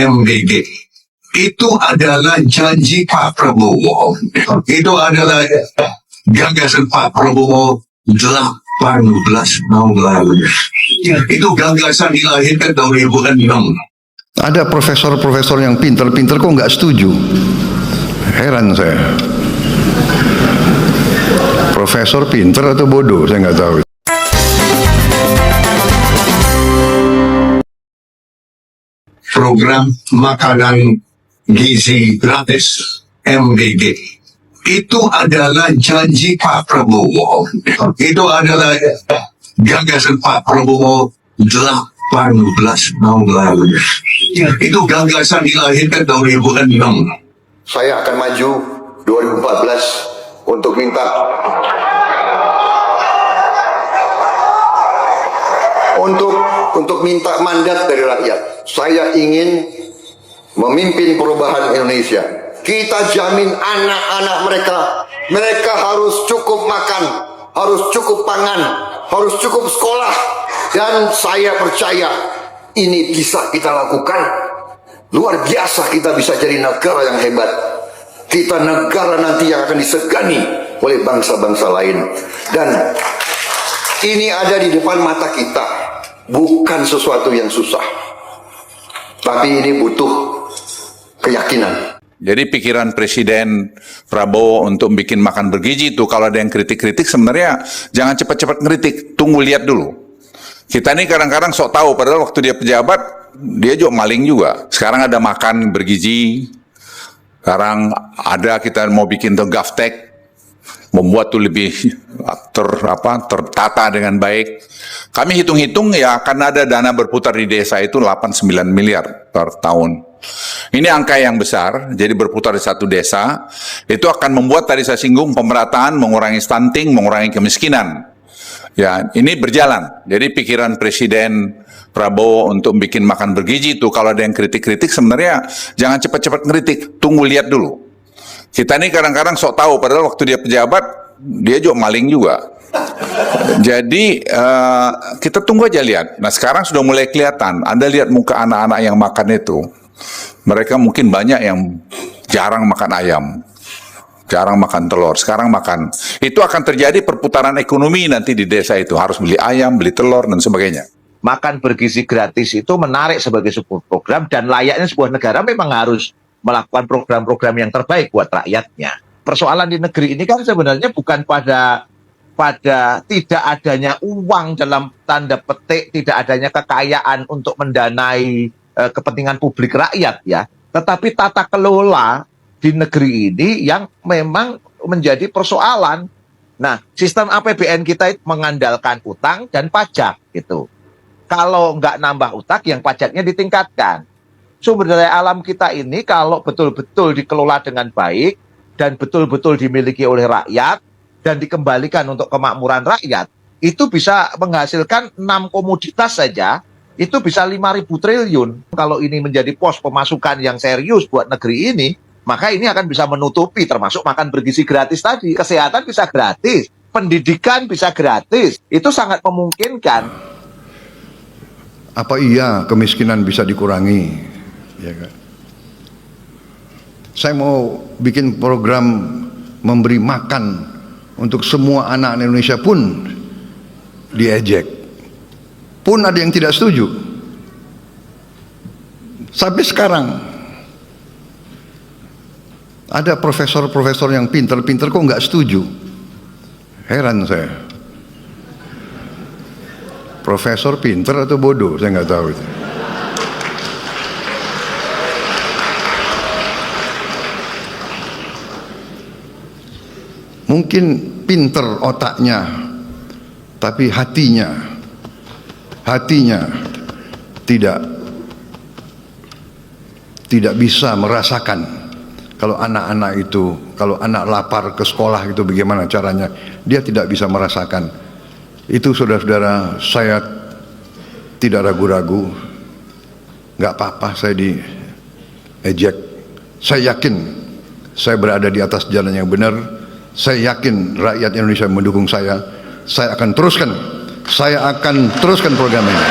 MBG. Itu adalah janji Pak Prabowo. Itu adalah gagasan Pak Prabowo 18 tahun lalu. Itu gagasan dilahirkan tahun 2006. Ada profesor-profesor yang pinter-pinter kok nggak setuju. Heran saya. Profesor pinter atau bodoh, saya nggak tahu. Program makanan gizi gratis MBG. Itu adalah janji Pak Prabowo. Itu adalah gagasan Pak Prabowo 18 tahun lalu. Itu gagasan dilahirkan tahun 2006. Saya akan maju 2014 untuk minta mandat dari rakyat. Saya ingin memimpin perubahan Indonesia. Kita jamin anak-anak mereka harus cukup makan, harus cukup pangan, harus cukup sekolah. Dan saya percaya ini bisa kita lakukan. Luar biasa, kita bisa jadi negara yang hebat. Kita negara nanti yang akan disegani oleh bangsa-bangsa lain. Dan ini ada di depan mata kita. Bukan sesuatu yang susah. Tapi ini butuh keyakinan. Jadi pikiran Presiden Prabowo untuk bikin makan bergizi itu, kalau ada yang kritik-kritik sebenarnya jangan cepat-cepat ngeritik, tunggu lihat dulu. Kita ini kadang-kadang sok tahu, padahal waktu dia pejabat, dia juga maling juga. Sekarang ada makan bergizi, sekarang ada kita mau bikin tuh Gaftek, membuat tuh lebih tertata dengan baik. Kami hitung-hitung ya akan ada dana berputar di desa itu 8-9 miliar per tahun. Ini angka yang besar, jadi berputar di satu desa, itu akan membuat tadi saya singgung pemerataan, mengurangi stunting, mengurangi kemiskinan. Ya, ini berjalan. Jadi pikiran Presiden Prabowo untuk bikin makan bergizi itu, kalau ada yang kritik-kritik sebenarnya jangan cepat-cepat ngeritik, tunggu lihat dulu. Kita ini kadang-kadang sok tahu, padahal waktu dia pejabat, dia juga maling juga. Jadi kita tunggu aja lihat. Nah sekarang sudah mulai kelihatan, Anda lihat muka anak-anak yang makan itu, mereka mungkin banyak yang jarang makan ayam, jarang makan telur, sekarang makan. Itu akan terjadi perputaran ekonomi nanti di desa itu, harus beli ayam, beli telur, dan sebagainya. Makan bergizi gratis itu menarik sebagai sebuah program, dan layaknya sebuah negara memang harus melakukan program-program yang terbaik buat rakyatnya. Persoalan di negeri ini kan sebenarnya bukan pada tidak adanya uang dalam tanda petik, tidak adanya kekayaan untuk mendanai kepentingan publik rakyat ya, tetapi tata kelola di negeri ini yang memang menjadi persoalan. Nah, sistem APBN kita itu mengandalkan utang dan pajak gitu. Kalau nggak nambah utang, yang pajaknya ditingkatkan. Sumber daya alam kita ini kalau betul-betul dikelola dengan baik dan betul-betul dimiliki oleh rakyat dan dikembalikan untuk kemakmuran rakyat, itu bisa menghasilkan 6 komoditas saja, itu bisa 5.000 triliun. Kalau ini menjadi pos pemasukan yang serius buat negeri ini, maka ini akan bisa menutupi termasuk makan bergizi gratis tadi. Kesehatan bisa gratis, pendidikan bisa gratis, itu sangat memungkinkan. Apa iya kemiskinan bisa dikurangi? Ya kan? Saya mau bikin program memberi makan untuk semua anak Indonesia pun diejek. Pun ada yang tidak setuju. Sampai sekarang ada profesor-profesor yang pinter-pinter kok nggak setuju. Heran saya. Profesor pinter atau bodoh, saya nggak tahu itu. Mungkin pinter otaknya, tapi hatinya tidak bisa merasakan. Kalau anak-anak itu, kalau anak lapar ke sekolah itu bagaimana caranya, dia tidak bisa merasakan. Itu saudara-saudara, saya tidak ragu-ragu, nggak apa-apa saya diejek. Saya yakin saya berada di atas jalan yang benar. Saya yakin rakyat Indonesia mendukung saya. Saya akan teruskan program ini.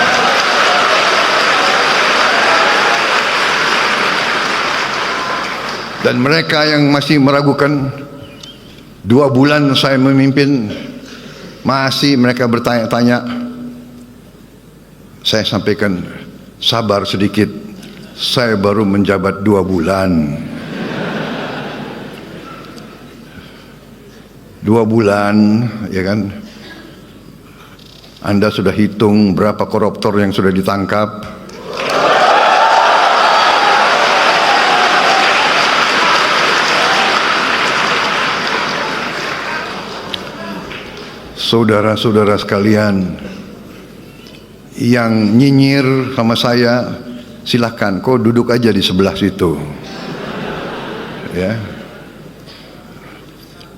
Dan mereka yang masih meragukan, 2 bulan saya memimpin, masih mereka bertanya-tanya, saya sampaikan, sabar sedikit, saya baru menjabat 2 bulan. 2 bulan, ya kan? Anda sudah hitung berapa koruptor yang sudah ditangkap? Saudara-saudara sekalian yang nyinyir sama saya, silahkan, kau duduk aja di sebelah situ. Ya.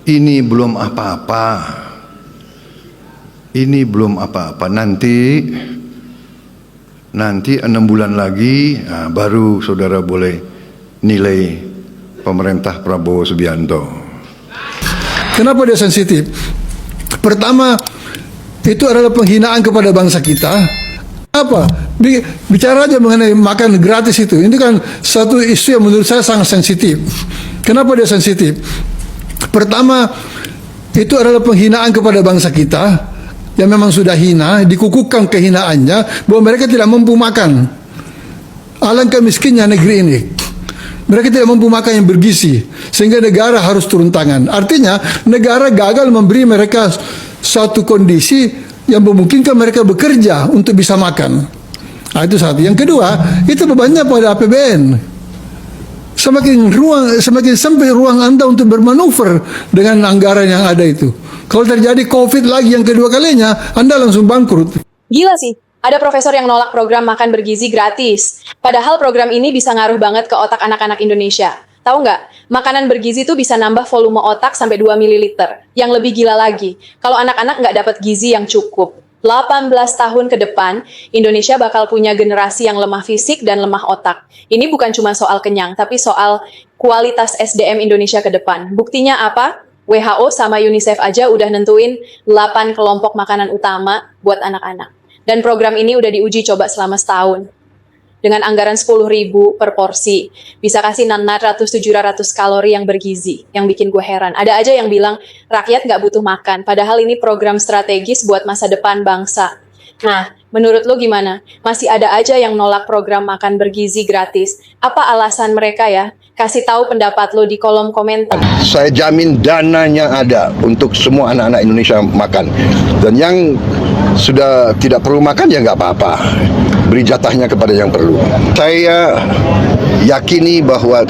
Ini belum apa-apa. Ini belum apa-apa. Nanti 6 bulan lagi, baru saudara boleh nilai pemerintah Prabowo Subianto. Kenapa dia sensitif? Pertama, itu adalah penghinaan kepada bangsa kita. Apa? Bicara aja mengenai makan gratis itu. Ini kan satu isu yang menurut saya sangat sensitif. Kenapa dia sensitif? Pertama, itu adalah penghinaan kepada bangsa kita yang memang sudah hina, dikukuhkan kehinaannya bahwa mereka tidak mampu makan. Alangkah miskinnya negeri ini. Mereka tidak mampu makan yang bergizi, sehingga negara harus turun tangan. Artinya negara gagal memberi mereka suatu kondisi yang memungkinkan mereka bekerja untuk bisa makan. Nah, itu satu. Yang kedua, itu bebannya pada APBN. Semakin sempit ruang Anda untuk bermanuver dengan anggaran yang ada itu. Kalau terjadi COVID lagi yang kedua kalinya, Anda langsung bangkrut. Gila sih. Ada profesor yang nolak program makan bergizi gratis. Padahal program ini bisa ngaruh banget ke otak anak-anak Indonesia. Tahu nggak? Makanan bergizi itu bisa nambah volume otak sampai 2 ml. Yang lebih gila lagi, kalau anak-anak nggak dapat gizi yang cukup. 18 tahun ke depan, Indonesia bakal punya generasi yang lemah fisik dan lemah otak. Ini bukan cuma soal kenyang, tapi soal kualitas SDM Indonesia ke depan. Buktinya apa? WHO sama UNICEF aja udah nentuin 8 kelompok makanan utama buat anak-anak. Dan program ini udah diuji coba selama setahun. Dengan anggaran 10.000 per porsi. Bisa kasih 600-700 kalori yang bergizi. Yang bikin gue heran. Ada aja yang bilang, rakyat nggak butuh makan. Padahal ini program strategis buat masa depan bangsa. Nah, menurut lo gimana? Masih ada aja yang nolak program makan bergizi gratis. Apa alasan mereka ya? Kasih tahu pendapat lo di kolom komentar. Saya jamin dananya ada untuk semua anak-anak Indonesia makan. Dan yang sudah tidak perlu makan ya nggak apa-apa. Beri jatahnya kepada yang perlu. Saya yakini bahwa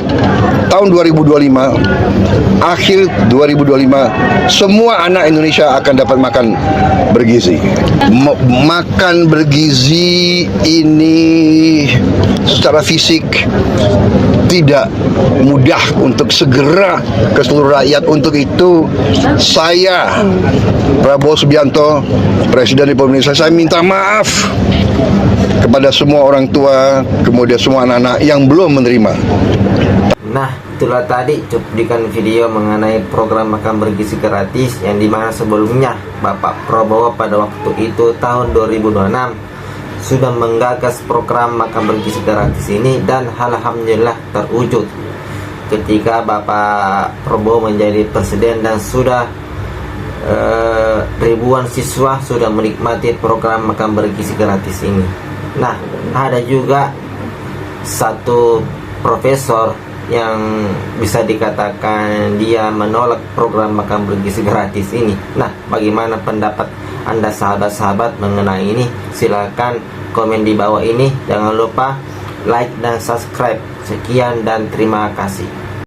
tahun 2025, akhir 2025, semua anak Indonesia akan dapat makan bergizi. Makan bergizi ini secara fisik tidak mudah untuk segera ke seluruh rakyat. Untuk itu saya, Prabowo Subianto, Presiden Republik Indonesia, saya minta maaf kepada semua orang tua, kemudian semua anak-anak yang belum menerima. Nah, itulah tadi cuplikan video mengenai program makan bergizi gratis yang dimana sebelumnya Bapak Prabowo pada waktu itu tahun 2026 sudah menggagas program makan bergizi gratis ini, dan alhamdulillah terwujud ketika Bapak Prabowo menjadi presiden dan sudah ribuan siswa sudah menikmati program makan bergizi gratis ini. Nah, ada juga satu profesor yang bisa dikatakan dia menolak program makan bergizi gratis ini. Nah, bagaimana pendapat Anda sahabat-sahabat mengenai ini? Silakan komen di bawah ini. Jangan lupa like dan subscribe. Sekian dan terima kasih.